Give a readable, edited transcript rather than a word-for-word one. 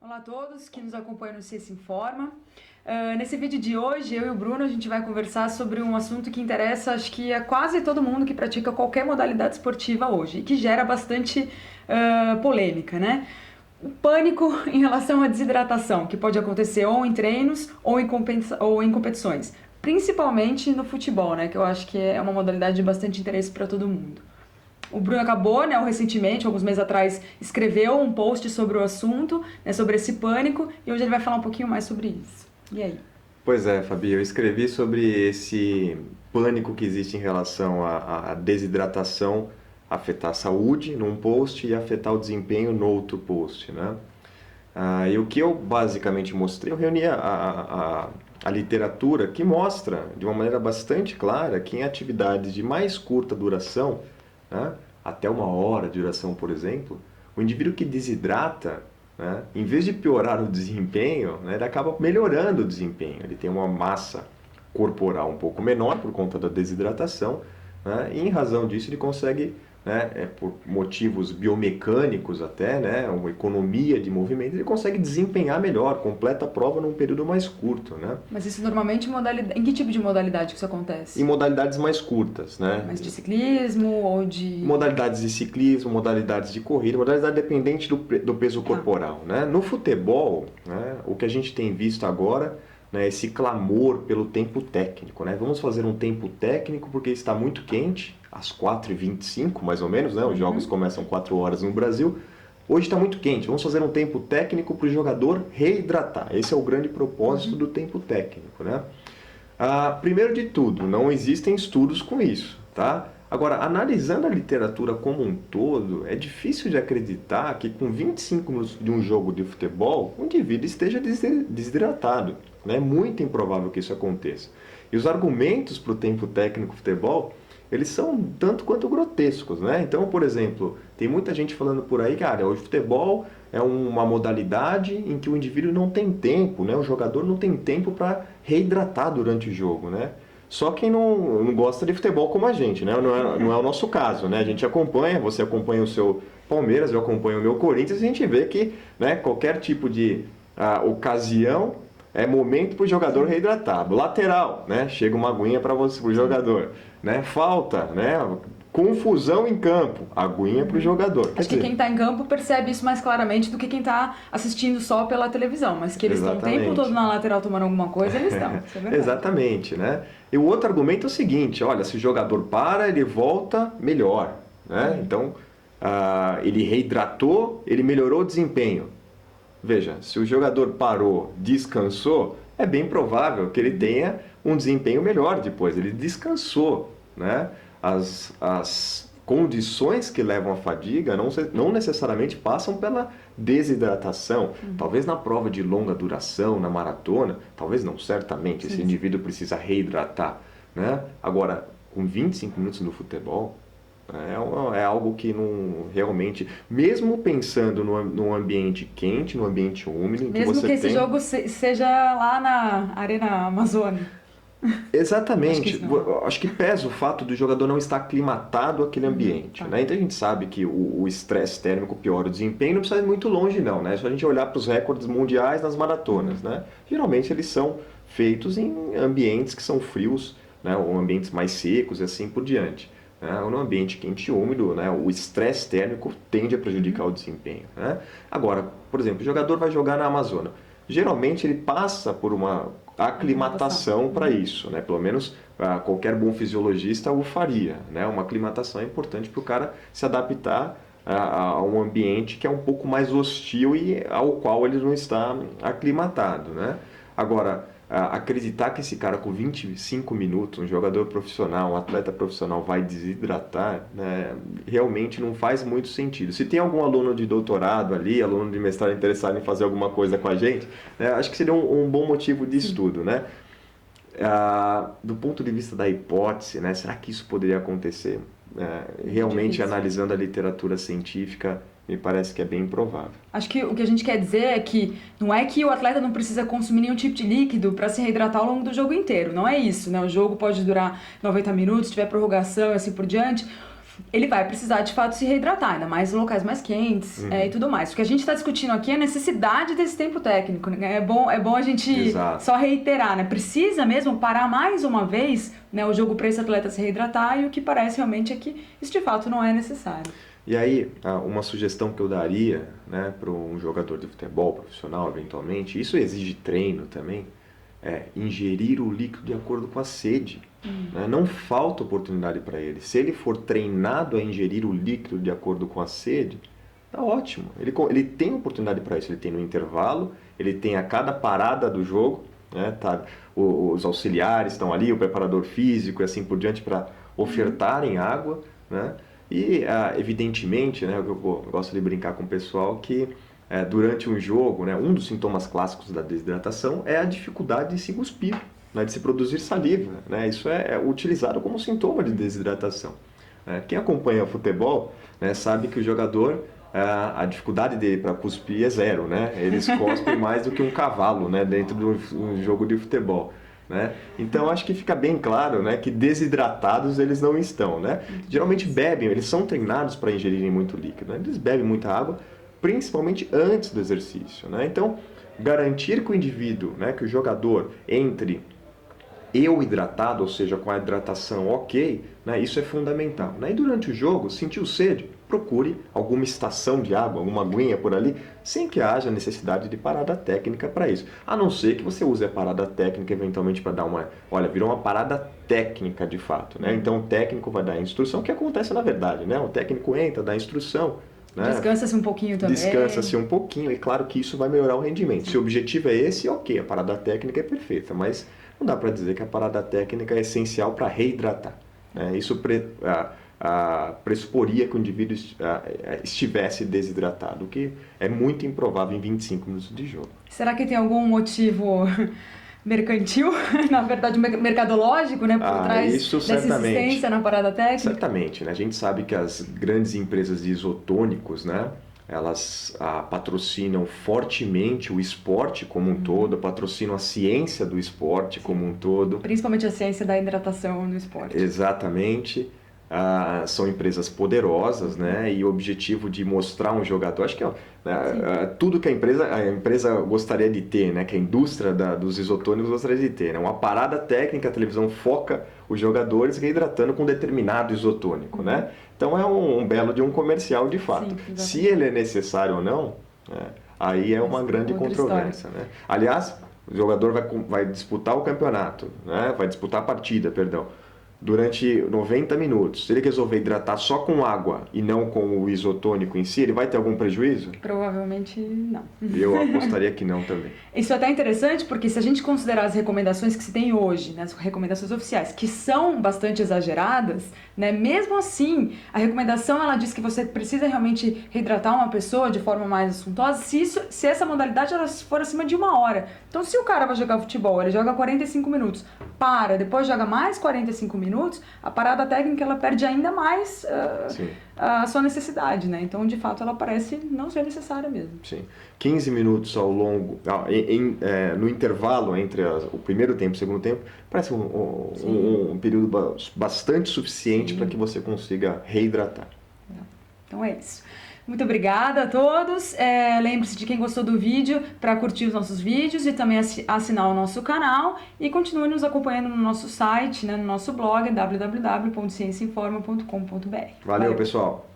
Olá a todos que nos acompanham no Ciência Informa. Nesse vídeo de hoje, eu e o Bruno, a gente vai conversar sobre um assunto que interessa, acho que a quase todo mundo que pratica qualquer modalidade esportiva hoje e que gera bastante polêmica, né? O pânico em relação à desidratação, que pode acontecer ou em treinos ou em competições, principalmente no futebol, né? Que eu acho que é uma modalidade de bastante interesse para todo mundo. O Bruno acabou, né, recentemente, alguns meses atrás, escreveu um post sobre o assunto, né, sobre esse pânico, e hoje ele vai falar um pouquinho mais sobre isso. E aí? Pois é, Fabi, eu escrevi sobre esse pânico que existe em relação à desidratação afetar a saúde num post e afetar o desempenho no outro post, né? E o que eu basicamente mostrei, eu reuni a literatura que mostra de uma maneira bastante clara que em atividades de mais curta duração, né, até 1 hora de duração, por exemplo, o indivíduo que desidrata, né, em vez de piorar o desempenho, né, ele acaba melhorando o desempenho. Ele tem uma massa corporal um pouco menor por conta da desidratação, né, e em razão disso ele consegue, né, por motivos biomecânicos até, né, uma economia de movimento, ele consegue desempenhar melhor, completa a prova num período mais curto, né? Mas isso normalmente em que tipo de modalidade que isso acontece? Em modalidades mais curtas, né? Mais de ciclismo ou de... Modalidades de ciclismo, modalidades de corrida, modalidade dependente do peso corporal, né? No futebol, né, o que a gente tem visto agora, né, esse clamor pelo tempo técnico, né? Vamos fazer um tempo técnico porque está muito quente, às 4h25 mais ou menos, né? Os jogos começam 4 horas no Brasil. Hoje está muito quente, vamos fazer um tempo técnico para o jogador reidratar. Esse é o grande propósito do tempo técnico, né? Primeiro de tudo, não existem estudos com isso, tá? Agora, analisando a literatura como um todo, é difícil de acreditar que com 25 minutos de um jogo de futebol, o indivíduo esteja desidratado, né? É muito improvável que isso aconteça. E os argumentos para o tempo técnico futebol, eles são tanto quanto grotescos, né? Então, por exemplo, tem muita gente falando por aí, cara, o futebol é uma modalidade em que o indivíduo não tem tempo, né? O jogador não tem tempo para reidratar durante o jogo, né? Só quem não gosta de futebol como a gente, né? Não é o nosso caso, né? A gente acompanha, você acompanha o seu Palmeiras, eu acompanho o meu Corinthians, e a gente vê que, né, qualquer tipo de ocasião é momento para o jogador reidratar. Lateral, né? Chega uma aguinha para o jogador, né? Falta, né? Confusão em campo, aguinha para o jogador. Acho que quem está em campo percebe isso mais claramente do que quem está assistindo só pela televisão, mas que eles estão o tempo todo na lateral tomando alguma coisa, eles estão. Isso é verdade. Exatamente, né? E o outro argumento é o seguinte, olha, se o jogador para, ele volta melhor, né? Então, ele reidratou, ele melhorou o desempenho. Veja, se o jogador parou, descansou, é bem provável que ele tenha um desempenho melhor depois. Ele descansou, né? As condições que levam à fadiga não necessariamente passam pela desidratação. Talvez na prova de longa duração, na maratona, talvez não, certamente, esse indivíduo precisa reidratar, né? Agora, com 25 minutos no futebol, é algo que não realmente, mesmo pensando num ambiente quente, num ambiente úmido, em que Mesmo você que esse tem... jogo seja lá na Arena Amazônia. Exatamente. Acho que pesa o fato do jogador não estar aclimatado àquele ambiente, né? Então a gente sabe que o estresse térmico piora o desempenho, não precisa ir muito longe não, né? É só a gente olhar para os recordes mundiais nas maratonas, né? Geralmente eles são feitos em ambientes que são frios, né? Ou ambientes mais secos e assim por diante. Ou no ambiente quente e úmido, né, o estresse térmico tende a prejudicar o desempenho, né? Agora, por exemplo, o jogador vai jogar na Amazônia. Geralmente ele passa por uma aclimatação para isso, né? Pelo menos qualquer bom fisiologista o faria, né? Uma aclimatação é importante para o cara se adaptar a um ambiente que é um pouco mais hostil e ao qual ele não está aclimatado, né? Agora, acreditar que esse cara com 25 minutos, um jogador profissional, um atleta profissional vai desidratar, né, realmente não faz muito sentido. Se tem algum aluno de doutorado ali, aluno de mestrado interessado em fazer alguma coisa com a gente, né, acho que seria um bom motivo de estudo, né? Do ponto de vista da hipótese, né, será que isso poderia acontecer? Realmente, analisando a literatura científica, me parece que é bem improvável. Acho que o que a gente quer dizer é que não é que o atleta não precisa consumir nenhum tipo de líquido para se reidratar ao longo do jogo inteiro. Não é isso, né? O jogo pode durar 90 minutos, se tiver prorrogação e assim por diante. ele vai precisar de fato se reidratar, ainda mais em locais mais quentes e tudo mais. O que a gente está discutindo aqui é a necessidade desse tempo técnico, né? É bom a gente só reiterar, né? Precisa mesmo parar mais uma vez, né, o jogo para esse atleta se reidratar, e o que parece realmente é que isso de fato não é necessário. E aí, uma sugestão que eu daria, né, para um jogador de futebol profissional, eventualmente, isso exige treino também, é ingerir o líquido de acordo com a sede. Né? Não falta oportunidade para ele. Se ele for treinado a ingerir o líquido de acordo com a sede, tá ótimo. Ele tem oportunidade para isso. Ele tem no intervalo, ele tem a cada parada do jogo, né? Os auxiliares estão ali, o preparador físico e assim por diante, para ofertarem água, né? E, evidentemente, né, eu gosto de brincar com o pessoal que durante um jogo, né, um dos sintomas clássicos da desidratação é a dificuldade de se cuspir, né, de se produzir saliva. Né? Isso é utilizado como sintoma de desidratação. Quem acompanha futebol, né, sabe que o jogador, a dificuldade dele para cuspir é zero. Né? Eles cospem mais do que um cavalo, né, dentro de um jogo de futebol. Né? Então acho que fica bem claro, né, que desidratados eles não estão. Né? Geralmente bebem, eles são treinados para ingerirem muito líquido. Né? Eles bebem muita água, principalmente antes do exercício. Né? Então, garantir que o indivíduo, né, que o jogador entre hidratado, ou seja, com a hidratação ok, né, isso é fundamental. Né? E durante o jogo, sentiu sede, procure alguma estação de água, alguma aguinha por ali, sem que haja necessidade de parada técnica para isso. A não ser que você use a parada técnica eventualmente para dar virou uma parada técnica de fato. Né? Então o técnico vai dar a instrução, que acontece na verdade. Né? O técnico entra, dá a instrução. Né? Descansa-se um pouquinho também. Descansa-se um pouquinho, e claro que isso vai melhorar o rendimento. Se o objetivo é esse, ok, a parada técnica é perfeita, mas não dá para dizer que a parada técnica é essencial para reidratar. Né? Isso pressuporia que o indivíduo estivesse desidratado, o que é muito improvável em 25 minutos de jogo. Será que tem algum motivo mercantil, na verdade mercadológico, né, por trás dessa insistência na parada técnica? Certamente, né? A gente sabe que as grandes empresas de isotônicos, né, elas patrocinam fortemente o esporte como um todo, patrocinam a ciência do esporte como um todo. Principalmente a ciência da hidratação no esporte. Exatamente. São empresas poderosas, né? E o objetivo de mostrar um jogador, acho que tudo que a empresa gostaria de ter, né? Que a indústria dos isotônicos gostaria de ter, né? Uma parada técnica, a televisão foca os jogadores reidratando com determinado isotônico, né? Então é um belo de um comercial de fato. Sim, se ele é necessário ou não, aí é uma grande controvérsia, né? Aliás, o jogador vai disputar o campeonato, né? Vai disputar a partida, perdão, durante 90 minutos. Se ele resolver hidratar só com água e não com o isotônico em si, ele vai ter algum prejuízo? Provavelmente não. Eu apostaria que não também. Isso é até interessante, porque se a gente considerar as recomendações que se tem hoje, né, as recomendações oficiais, que são bastante exageradas, né, mesmo assim, a recomendação ela diz que você precisa realmente reidratar uma pessoa de forma mais assuntosa se essa modalidade ela for acima de 1 hora. Então, se o cara vai jogar futebol, ele joga 45 minutos, depois joga mais 45 minutos, a parada técnica ela perde ainda mais a sua necessidade, né? Então, de fato, ela parece não ser necessária mesmo. Sim. 15 minutos ao longo, no intervalo entre o primeiro tempo e o segundo tempo, parece um período bastante suficiente para que você consiga reidratar. Então é isso. Muito obrigada a todos. Lembre-se de quem gostou do vídeo para curtir os nossos vídeos e também assinar o nosso canal, e continue nos acompanhando no nosso site, né, no nosso blog www.cienciainforma.com.br. Valeu, pessoal!